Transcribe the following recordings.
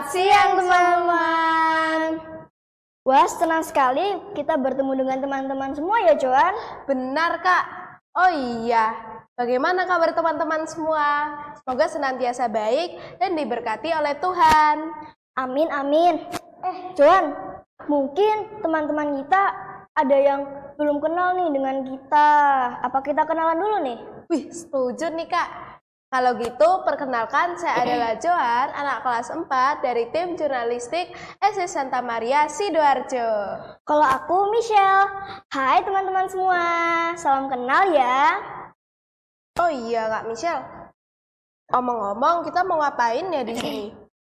siang teman-teman. Wah, senang sekali kita bertemu dengan teman-teman semua ya, Joan. Benar, Kak. Oh iya, bagaimana kabar teman-teman semua? Semoga senantiasa baik dan diberkati oleh Tuhan. Amin, amin. Joan, mungkin teman-teman kita ada yang belum kenal nih dengan kita. Apa kita kenalan dulu nih? Wih, setuju nih, Kak. Kalau gitu, perkenalkan saya adalah Joan, anak kelas 4 dari tim jurnalistik SD Santa Maria Sidoarjo. Kalau aku Michelle. Hai teman-teman semua, salam kenal ya. Oh iya, Kak Michelle. Omong-omong, kita mau ngapain ya di sini?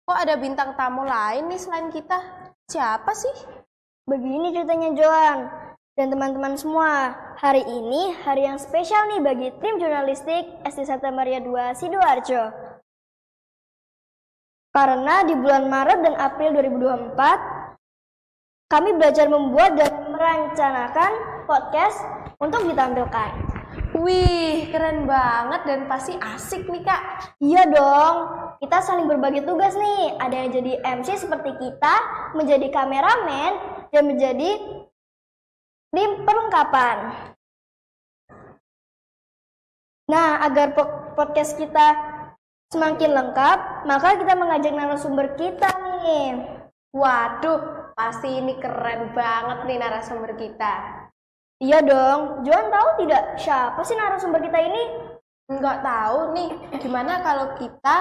Kok ada bintang tamu lain nih selain kita? Siapa sih? Begini ceritanya Joan dan teman-teman semua. Hari ini hari yang spesial nih bagi tim jurnalistik SD Santa Maria 2 Sidoarjo. Karena di bulan Maret dan April 2024 kami belajar membuat dan merencanakan podcast untuk ditampilkan. Wih, keren banget dan pasti asik nih, Kak. Iya dong, kita saling berbagi tugas nih. Ada yang jadi MC seperti kita, menjadi kameramen, dan menjadi tim perlengkapan. Nah, agar podcast kita semakin lengkap, maka kita mengajak narasumber kita nih. Waduh, pasti ini keren banget nih narasumber kita. Iya dong, Joan tahu tidak siapa sih narasumber kita ini? Nggak tahu nih, gimana kalau kita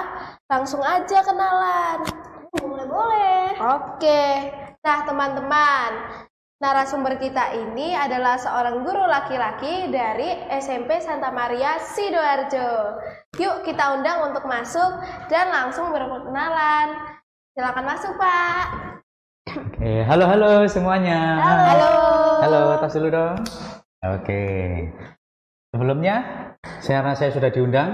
langsung aja kenalan? Boleh. Oke, nah teman-teman, narasumber kita ini adalah seorang guru laki-laki dari SMP Santa Maria Sidoarjo. Yuk kita undang untuk masuk dan langsung berkenalan. Silakan masuk, Pak. Oke, halo semuanya. Halo, tas dulu dong. Oke. Sebelumnya, karena saya sudah diundang,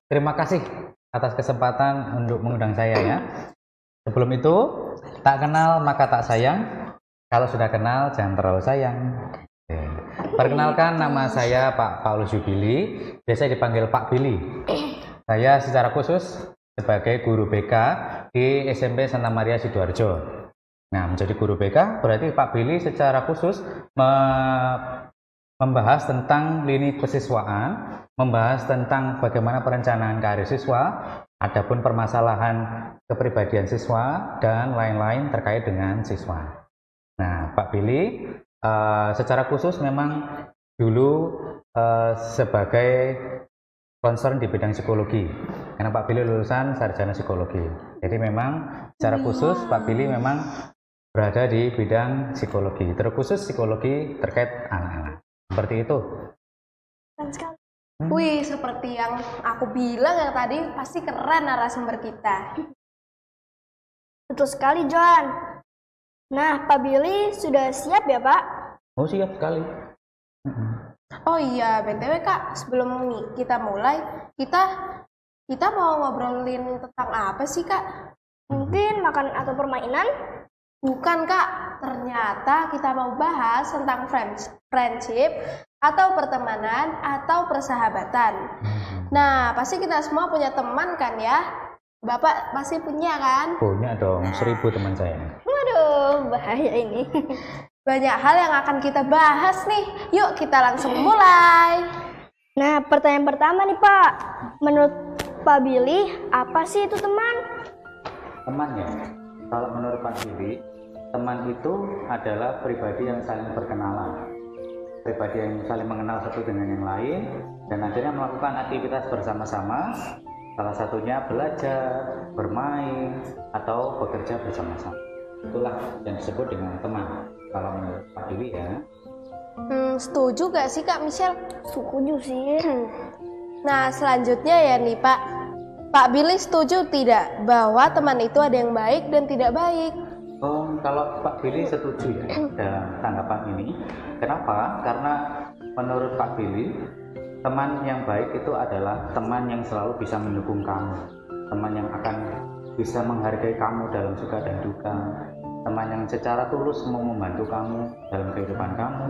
terima kasih atas kesempatan untuk mengundang saya ya. Sebelum itu, tak kenal maka tak sayang. Kalau sudah kenal, jangan terlalu sayang. Oke. Perkenalkan, nama saya Pak Paulus Yubili, biasa dipanggil Pak Billy. Saya secara khusus sebagai guru BK di SMP Santa Maria Sidoarjo. Nah, menjadi guru BK berarti Pak Billy secara khusus membahas tentang lini kesiswaan, membahas tentang bagaimana perencanaan karir siswa, adapun permasalahan kepribadian siswa, dan lain-lain terkait dengan siswa. Nah, Pak Billy secara khusus memang dulu sebagai concern di bidang psikologi, karena Pak Billy lulusan sarjana psikologi. Jadi memang secara khusus Pak Billy memang berada di bidang psikologi, terkhusus psikologi terkait anak-anak. Seperti itu. Wih, seperti yang aku bilang yang tadi, pasti keren narasumber kita. Betul sekali, Joan. Nah, Pak Billy sudah siap ya, Pak? Oh, siap sekali. Oh iya, BTW Kak, sebelum kita mulai, kita mau ngobrolin tentang apa sih, Kak? Mungkin makanan atau permainan? Bukan, Kak. Ternyata kita mau bahas tentang friendship atau pertemanan atau persahabatan. Nah, pasti kita semua punya teman kan ya? Bapak pasti punya kan? Punya dong, 1000 teman saya. Waduh, bahaya ini. Banyak hal yang akan kita bahas nih. Yuk kita langsung mulai. Nah, pertanyaan pertama nih Pak. Menurut Pak Billy, apa sih itu teman? Teman ya? Kalau menurut Pak Billy, teman itu adalah pribadi yang saling berkenalan, pribadi yang saling mengenal satu dengan yang lain, dan akhirnya melakukan aktivitas bersama-sama, salah satunya belajar, bermain, atau bekerja bersama-sama. Itulah yang disebut dengan teman, kalau menurut Pak Billy ya. Setuju gak sih Kak Michelle? Setuju sih. Nah, selanjutnya ya nih Pak Billy setuju tidak bahwa teman itu ada yang baik dan tidak baik? Oh, kalau Pak Billy setuju ya dalam tanggapan ini. Kenapa? Karena menurut Pak Billy, teman yang baik itu adalah teman yang selalu bisa mendukung kamu, teman yang akan bisa menghargai kamu dalam suka dan duka, teman yang secara tulus mau membantu kamu dalam kehidupan kamu,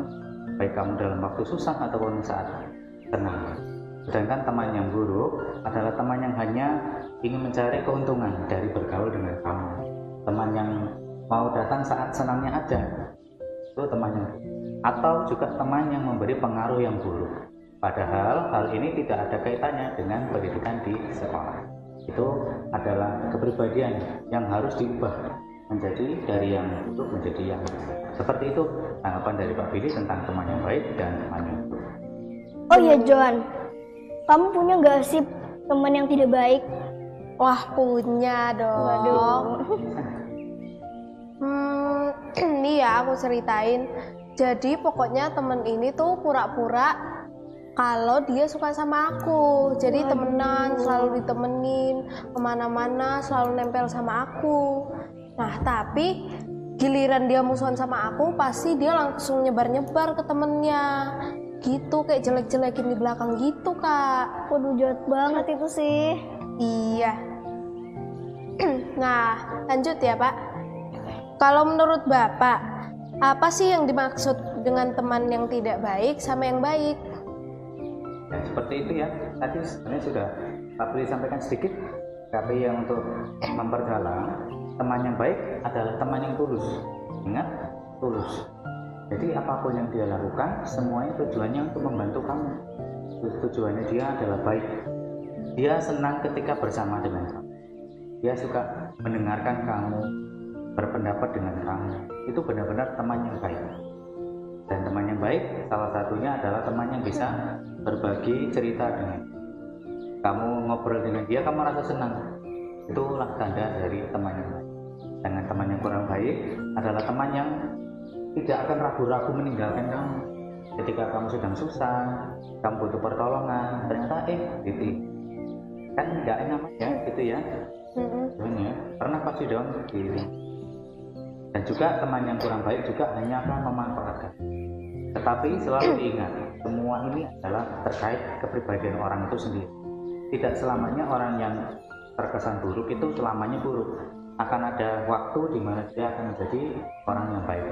baik kamu dalam waktu susah ataupun saat tenang. Sedangkan teman yang buruk adalah teman yang hanya ingin mencari keuntungan dari bergaul dengan kamu. teman yang mau datang saat senangnya aja, itu teman yang, atau juga teman yang memberi pengaruh yang buruk. Padahal hal ini tidak ada kaitannya dengan pendidikan di sekolah. Itu adalah kepribadian yang harus diubah menjadi dari yang buruk menjadi yang baik. Seperti itu tanggapan dari Pak Billy tentang teman yang baik dan teman yang buruk. Oh iya Joan, kamu punya nggak sih teman yang tidak baik? Wah, punya dong. Waduh. Ini ya aku ceritain. Jadi pokoknya temen ini tuh pura-pura kalau dia suka sama aku. Jadi temenan, selalu ditemenin kemana-mana, selalu nempel sama aku. Nah tapi giliran dia musuhan sama aku, pasti dia langsung nyebar-nyebar ke temennya. Gitu, kayak jelek-jelekin di belakang gitu kak. Waduh, jahat banget itu sih. Iya. Nah lanjut ya Pak. Kalau menurut Bapak, apa sih yang dimaksud dengan teman yang tidak baik sama yang baik? Ya, seperti itu ya. Tadi sebenarnya sudah Pak Billy sampaikan sedikit, tapi yang untuk memperdalam, teman yang baik adalah teman yang tulus. Ingat, tulus. Jadi apapun yang dia lakukan, semuanya tujuannya untuk membantu kamu. Tujuannya dia adalah baik. Dia senang ketika bersama dengan kamu. Dia suka mendengarkan kamu, berpendapat dengan kamu. Itu benar-benar teman yang baik. Dan teman yang baik salah satunya adalah teman yang bisa berbagi cerita dengan kamu, ngobrol dengan dia, kamu rasa senang. Itulah tanda dari teman yang baik. Dengan teman yang kurang baik adalah teman yang tidak akan ragu-ragu meninggalkan kamu ketika kamu sedang susah, kamu butuh pertolongan, ternyata gitu. Kan nggak enak ya gitu ya. Sebenarnya pernah pasti dong gitu. Dan juga teman yang kurang baik juga hanya akan memanfaatkan. Tetapi selalu diingat, semua ini adalah terkait kepribadian orang itu sendiri. Tidak selamanya orang yang terkesan buruk itu selamanya buruk. Akan ada waktu di mana dia akan menjadi orang yang baik.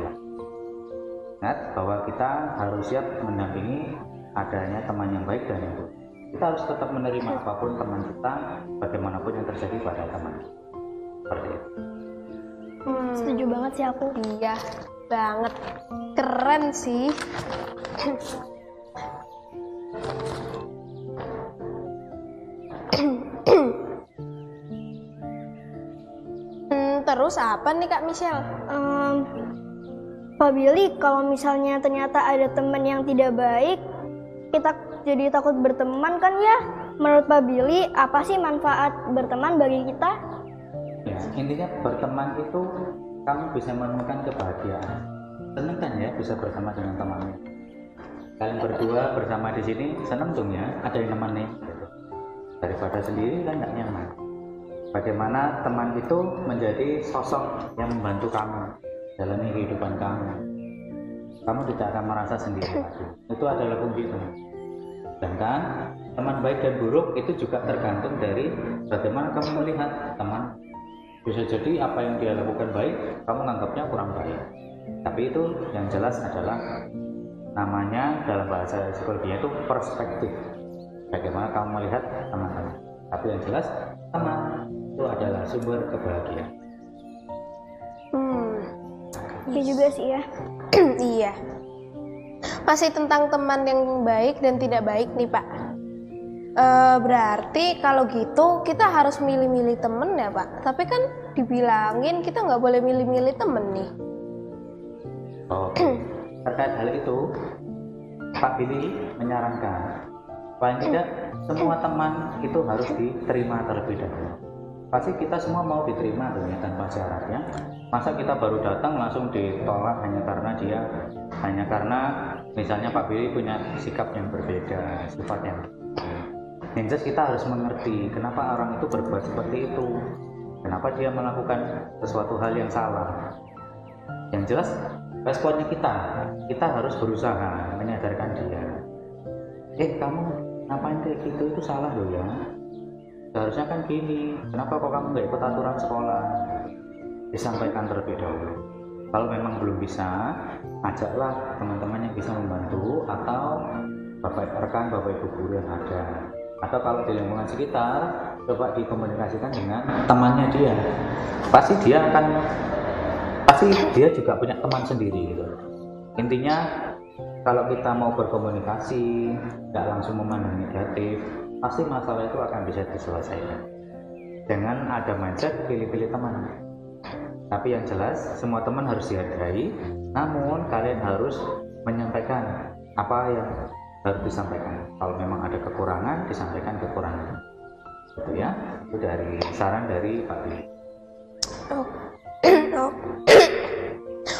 Ingat bahwa kita harus siap mendampingi adanya teman yang baik dan yang buruk. Kita harus tetap menerima apapun teman kita, bagaimanapun yang terjadi pada teman. Seperti itu. Setuju banget sih aku. Iya banget, keren sih. Terus apa nih Kak Michelle? Pak Billy, kalau misalnya ternyata ada teman yang tidak baik, kita jadi takut berteman kan ya? Menurut Pak Billy, apa sih manfaat berteman bagi kita? Ya, intinya berteman itu kamu bisa menemukan kebahagiaan. Seneng kan ya bisa bersama dengan temannya. Kalian berdua bersama di sini seneng dong ya, ada yang nemenin. Daripada sendiri kan nggak nyaman. Bagaimana teman itu menjadi sosok yang membantu kamu dalam kehidupan kamu. Kamu tidak akan merasa sendiri lagi. Itu adalah kunci teman. Sedangkan teman baik dan buruk itu juga tergantung dari bagaimana kamu melihat teman. Bisa jadi apa yang dia lakukan baik, kamu menganggapnya kurang baik. Tapi itu yang jelas adalah namanya dalam bahasa psikologinya itu perspektif. Bagaimana kamu melihat teman-teman. Tapi yang jelas teman itu adalah sumber kebahagiaan. Iya juga sih ya. Iya. Masih tentang teman yang baik dan tidak baik nih Pak. Berarti kalau gitu kita harus milih-milih temen ya Pak. Tapi kan dibilangin kita nggak boleh milih-milih temen nih. Oke. Terkait hal itu, Pak Billy menyarankan paling tidak semua teman itu harus diterima terlebih dahulu. Pasti kita semua mau diterima ya, tanpa syarat ya. Masa kita baru datang langsung ditolak hanya karena misalnya Pak Billy punya sikap yang berbeda, sifat yang jelas kita harus mengerti kenapa orang itu berbuat seperti itu, kenapa dia melakukan sesuatu hal yang salah. Yang jelas responnya kita harus berusaha menyadarkan dia. Kamu ngapain kayak gitu, itu salah loh ya. Seharusnya kan gini, kenapa kok kamu nggak ikut aturan sekolah? Disampaikan terlebih dahulu. Kalau memang belum bisa, ajaklah teman-teman yang bisa membantu atau bapak rekan, bapak ibu guru yang ada. Atau kalau di lingkungan sekitar, coba dikomunikasikan dengan temannya dia. Pasti dia juga punya teman sendiri gitu. Intinya kalau kita mau berkomunikasi, nggak langsung memandang negatif, pasti masalah itu akan bisa diselesaikan. Jangan ada mindset pilih-pilih teman. Tapi yang jelas semua teman harus dihargai, namun kalian harus menyampaikan apa yang harus disampaikan. Kalau memang ada kekurangan, disampaikan kekurangan. Gitu ya. Itu dari saran dari Pak Billy.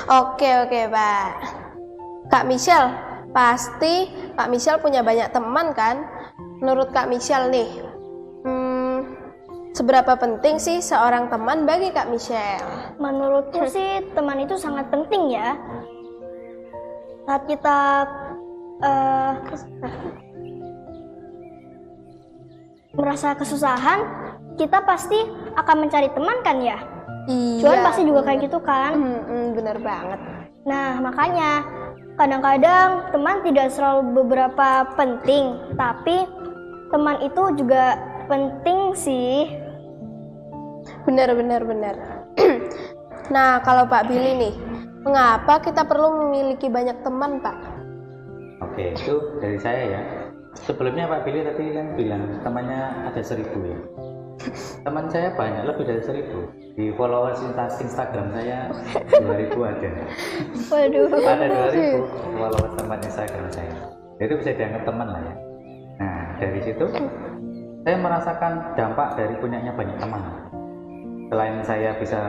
Oke, Pak. Kak Michelle, pasti Kak Michelle punya banyak teman kan? Menurut Kak Michelle nih, seberapa penting sih seorang teman bagi Kak Michelle? Menurutku sih teman itu sangat penting ya. Saat kita merasa kesusahan, kita pasti akan mencari teman kan ya? Iya. Cuman pasti juga kayak gitu kan? Bener banget. Nah makanya kadang-kadang teman tidak selalu beberapa penting, tapi teman itu juga penting sih. Bener. Nah, kalau Pak Billy nih, mengapa kita perlu memiliki banyak teman, Pak? Oke, itu dari saya ya. Sebelumnya Pak Billy tadi kan bilang temannya ada 1.000 ya. Teman saya banyak, lebih dari 1.000. Di followers Instagram saya 2.000 ada. Waduh. Ada 2.000 followers teman Instagram saya. Itu bisa dianggap teman lah ya. Nah, dari situ saya merasakan dampak dari punyanya banyak teman. Selain saya bisa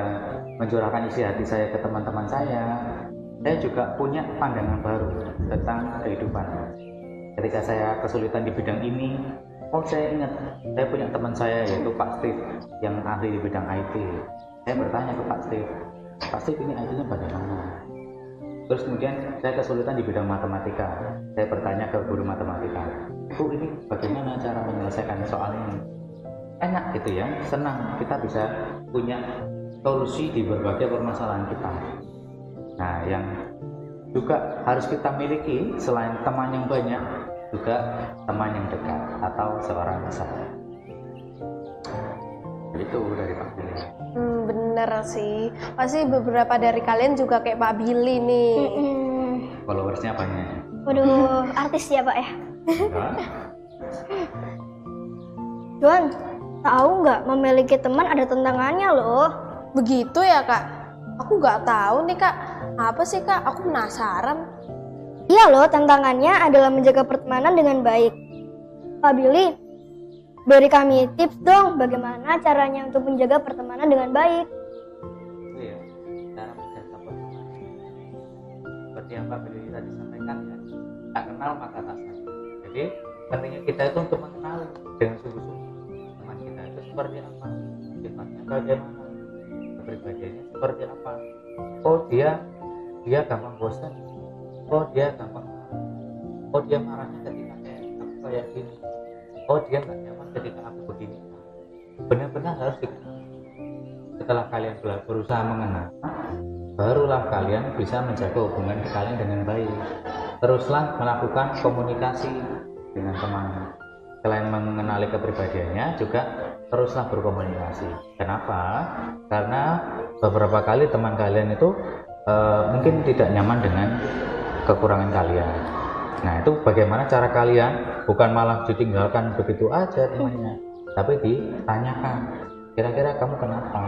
mencurahkan isi hati saya ke teman-teman saya juga punya pandangan baru tentang kehidupan. Ketika saya kesulitan di bidang ini, saya ingat saya punya teman saya yaitu Pak Steve yang ahli di bidang IT. Saya bertanya ke Pak Steve ini IT-nya bagaimana? Terus kemudian saya kesulitan di bidang matematika. Saya bertanya ke guru matematika, Bu, ini bagaimana cara menyelesaikan soal ini? Enak gitu ya, senang kita bisa punya solusi di berbagai permasalahan kita. Nah, yang juga harus kita miliki selain teman yang banyak, juga teman yang dekat atau seorang sahabat. Itu dari Pak Billy. Bener sih, pasti beberapa dari kalian juga kayak Pak Billy nih. Followersnya banyak. Waduh, artis ya Pak ya. Juan, tahu nggak memiliki teman ada tantangannya loh. Begitu ya Kak? Aku nggak tahu nih Kak. Apa sih Kak? Aku penasaran. Iya loh, tantangannya adalah menjaga pertemanan dengan baik. Pak Billy, beri kami tips dong bagaimana caranya untuk menjaga pertemanan dengan baik. Iya, cara menjaga pertemanan. Seperti yang Pak Billy tadi sampaikan ya, tak kenal maka tak sayang. Jadi pentingnya kita itu untuk mengenal dengan sungguh-sungguh teman kita itu seperti apa, sifatnya bagaimana, kepribadiannya seperti apa. Oh dia gampang bosan. Oh dia gampang. Oh dia marahnya ketika aku kayak gini. Oh dia nggak nyaman ketika aku begini. Benar-benar harus dikenal. Setelah kalian berusaha mengenal, barulah kalian bisa menjaga hubungan kalian dengan baik. Teruslah melakukan komunikasi dengan teman. Selain mengenali kepribadiannya, juga teruslah berkomunikasi. Kenapa? Karena beberapa kali teman kalian itu mungkin tidak nyaman dengan kekurangan kalian. Nah, itu bagaimana cara kalian bukan malah ditinggalkan begitu aja temannya, tapi ditanyakan, kira-kira kamu kenapa?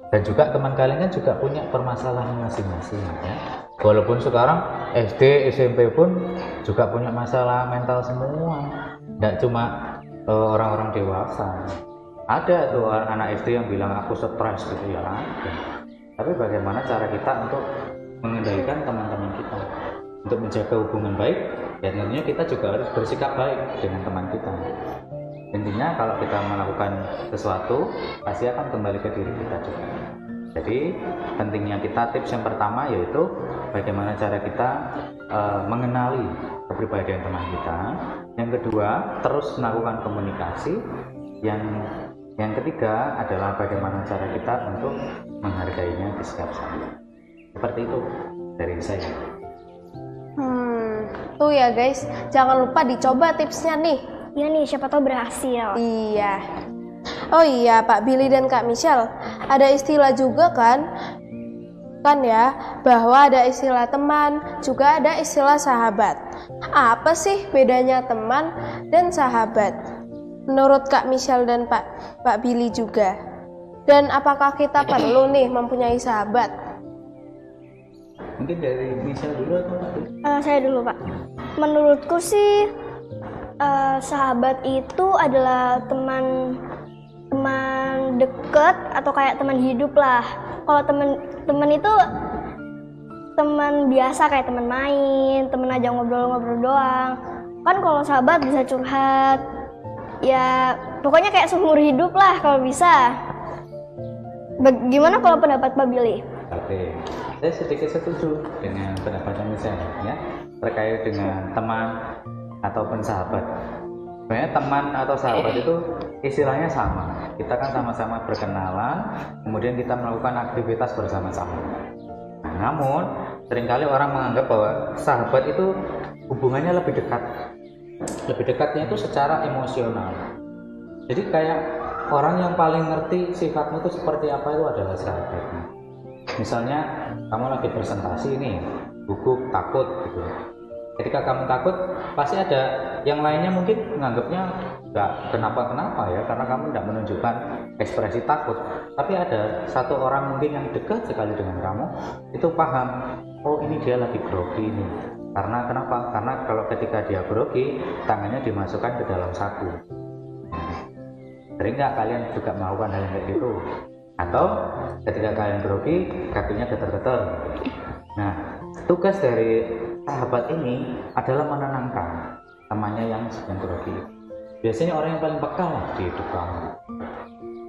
Dan juga teman kalian kan juga punya permasalahan masing-masing ya. Walaupun sekarang SD, SMP pun juga punya masalah mental semua, tidak cuma orang-orang dewasa. Ada tuh anak SD yang bilang aku stres gitu ya. Tapi bagaimana cara kita untuk mengendalikan teman-teman kita untuk menjaga hubungan baik, ya tentunya kita juga harus bersikap baik dengan teman kita. Intinya kalau kita melakukan sesuatu pasti akan kembali ke diri kita juga. Jadi pentingnya kita tips yang pertama yaitu bagaimana cara kita mengenali kepribadian teman kita. Yang kedua, terus melakukan komunikasi. Yang ketiga adalah bagaimana cara kita untuk menghargainya di setiap saat. Seperti itu dari saya. Tuh ya guys, jangan lupa dicoba tipsnya nih. Iya nih, siapa tahu berhasil. Iya. Oh iya, Pak Billy dan Kak Michelle, ada istilah juga kan ya, bahwa ada istilah teman, juga ada istilah sahabat. Apa sih bedanya teman dan sahabat? Menurut Kak Michelle dan Pak Billy juga. Dan apakah kita perlu nih mempunyai sahabat? Mungkin dari Michelle dulu atau Pak Billy? Saya dulu, Pak. Menurutku sih sahabat itu adalah teman dekat atau kayak teman hidup lah. Kalau teman itu teman biasa kayak teman main, teman aja ngobrol-ngobrol doang. Kan kalau sahabat bisa curhat. Ya, pokoknya kayak seumur hidup lah kalau bisa. Gimana kalau pendapat Pak Billy? Oke, saya sedikit setuju dengan pendapatnya Michelle ya, terkait dengan teman ataupun sahabat. Sebenarnya teman atau sahabat itu istilahnya sama. Kita kan sama-sama berkenalan, kemudian kita melakukan aktivitas bersama-sama. Nah, namun seringkali orang menganggap bahwa sahabat itu hubungannya lebih dekat. Lebih dekatnya itu secara emosional. Jadi kayak orang yang paling ngerti sifatmu itu seperti apa itu adalah sahabatmu. Misalnya kamu lagi presentasi nih, gugup, takut gitu. Ketika kamu takut, pasti ada yang lainnya mungkin menganggapnya nggak kenapa-kenapa ya, karena kamu tidak menunjukkan ekspresi takut. Tapi ada satu orang mungkin yang dekat sekali dengan kamu, itu paham, oh ini dia lagi grogi nih. Karena kenapa? Karena kalau ketika dia grogi, tangannya dimasukkan ke dalam saku. Sering nggak kalian juga melakukan hal yang kayak gitu? Atau ketika kalian grogi, kakinya getar-getar. Nah, tugas dari sahabat ini adalah menenangkan temannya yang sedang grogi. Biasanya orang yang paling peka di hidup kamu.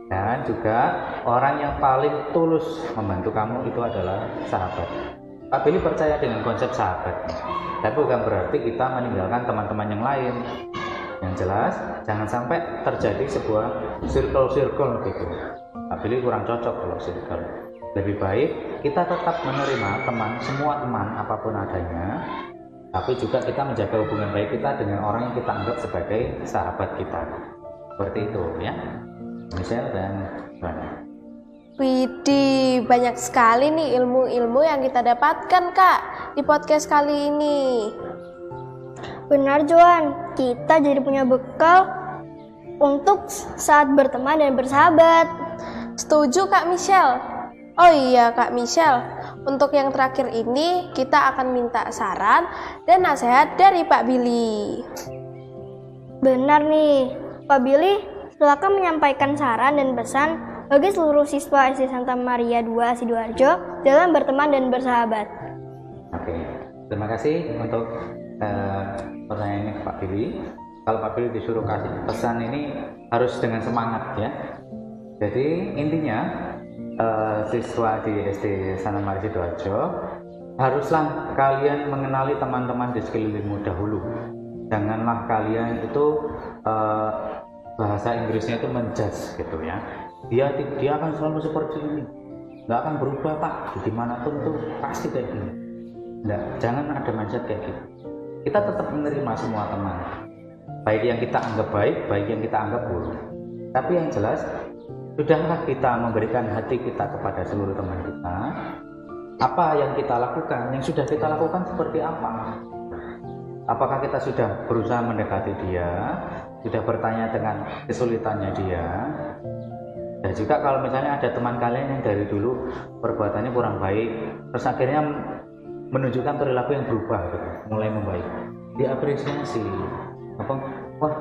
Dan juga orang yang paling tulus membantu kamu itu adalah sahabat. Pak Billy percaya dengan konsep sahabat, tapi bukan berarti kita meninggalkan teman-teman yang lain. Yang jelas, jangan sampai terjadi sebuah circle gitu. Pak Billy kurang cocok kalau circle. Lebih baik kita tetap menerima semua teman apapun adanya, tapi juga kita menjaga hubungan baik kita dengan orang yang kita anggap sebagai sahabat kita. Seperti itu ya, Michelle dan Joanna. Widih, banyak sekali nih ilmu-ilmu yang kita dapatkan Kak di podcast kali ini. Benar Joan, kita jadi punya bekal untuk saat berteman dan bersahabat. Setuju Kak Michelle. Oh iya Kak Michelle, untuk yang terakhir ini kita akan minta saran dan nasihat dari Pak Billy. Benar nih, Pak Billy silakan menyampaikan saran dan pesan bagi seluruh siswa SD Santa Maria II Sidoarjo dalam berteman dan bersahabat. Oke, terima kasih untuk pertanyaannya Pak Billy. Kalau Pak Billy disuruh kasih pesan ini harus dengan semangat ya. Jadi intinya siswa di SD Santa Maria Sidoarjo, haruslah kalian mengenali teman-teman di sekelilingmu dahulu. Janganlah kalian itu bahasa Inggrisnya itu menjudge gitu ya. Dia akan selalu seperti ini, nggak akan berubah Pak, dimanapun tuh pasti kayak gini. Nggak, jangan ada mindset kayak gitu. Kita tetap menerima semua teman, baik yang kita anggap baik, baik yang kita anggap buruk. Tapi yang jelas, sudahlah kita memberikan hati kita kepada seluruh teman kita. Apa yang kita lakukan, yang sudah kita lakukan seperti apa? Apakah kita sudah berusaha mendekati dia, sudah bertanya dengan kesulitannya dia? Dan juga kalau misalnya ada teman kalian yang dari dulu perbuatannya kurang baik, terus akhirnya menunjukkan perilaku yang berubah gitu, mulai membaik, diapresiasi. Wah,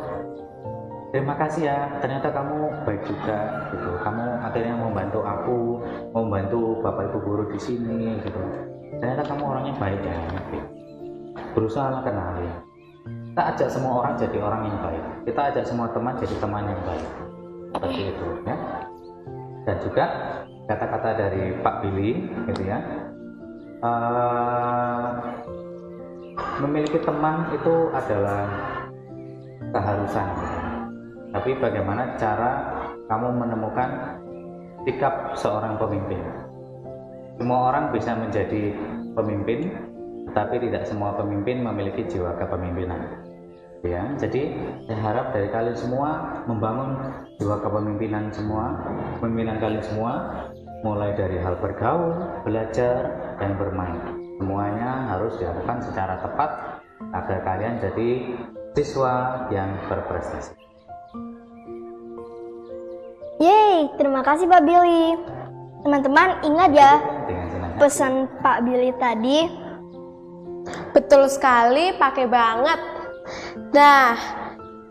terima kasih ya, ternyata kamu baik juga gitu. Kamu akhirnya membantu aku, membantu bapak ibu guru di sini gitu. Ternyata kamu orangnya baik ya. Gitu. Berusaha kenali. Kita ajak semua orang jadi orang yang baik. Kita ajak semua teman jadi teman yang baik. Seperti itu ya. Dan juga kata-kata dari Pak Billy gitu ya, memiliki teman itu adalah keharusan gitu. Tapi bagaimana cara kamu menemukan sikap seorang pemimpin? Semua orang bisa menjadi pemimpin, tapi tidak semua pemimpin memiliki jiwa kepemimpinan. Ya, jadi saya harap dari kalian semua membangun jiwa kepemimpinan kepemimpinan kalian semua, mulai dari hal bergaul, belajar, dan bermain. Semuanya harus dilakukan secara tepat agar kalian jadi siswa yang berprestasi. Yeay, terima kasih Pak Billy. Teman-teman ingat ya pesan Pak Billy tadi. Betul sekali, pakai banget. Nah,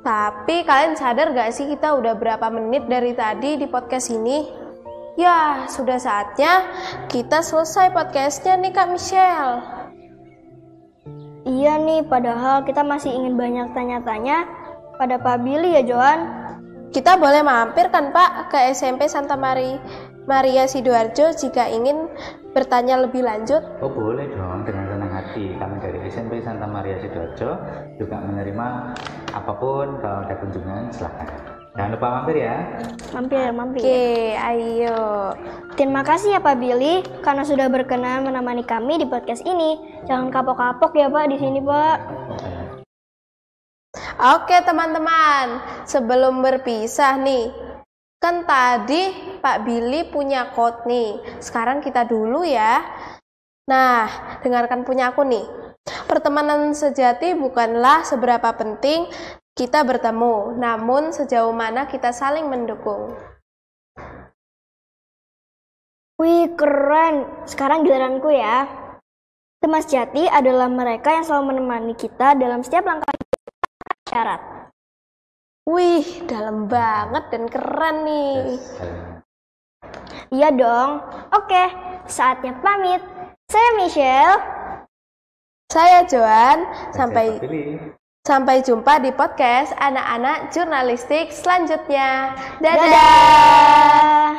tapi kalian sadar gak sih kita udah berapa menit dari tadi di podcast ini? Ya, sudah saatnya kita selesai podcastnya nih Kak Michelle. Iya nih, padahal kita masih ingin banyak tanya-tanya pada Pak Billy ya Joan. Kita boleh mampir kan Pak ke SMP Santa Maria Sidoarjo jika ingin bertanya lebih lanjut? Oh boleh dong, dengan senang hati. Kami dari SMP Santa Maria Sidoarjo juga menerima apapun. Kalau ada kunjungan silahkan. Jangan lupa mampir ya. Mampir. Oke, ayo. Terima kasih ya Pak Billy karena sudah berkenan menemani kami di podcast ini. Jangan kapok-kapok ya Pak di sini Pak. Oke teman-teman, sebelum berpisah nih, kan tadi Pak Billy punya quote nih. Sekarang kita dulu ya. Nah, dengarkan punya aku nih. Pertemanan sejati bukanlah seberapa penting kita bertemu, namun sejauh mana kita saling mendukung. Wih, keren. Sekarang giliranku ya. Teman sejati adalah mereka yang selalu menemani kita dalam setiap langkah syarat. Wih, dalam banget dan keren nih. Iya dong. Oke, saatnya pamit. Saya Michelle. Saya Joan. Sampai Sampai jumpa di podcast anak-anak jurnalistik selanjutnya. Dadah. Dadah.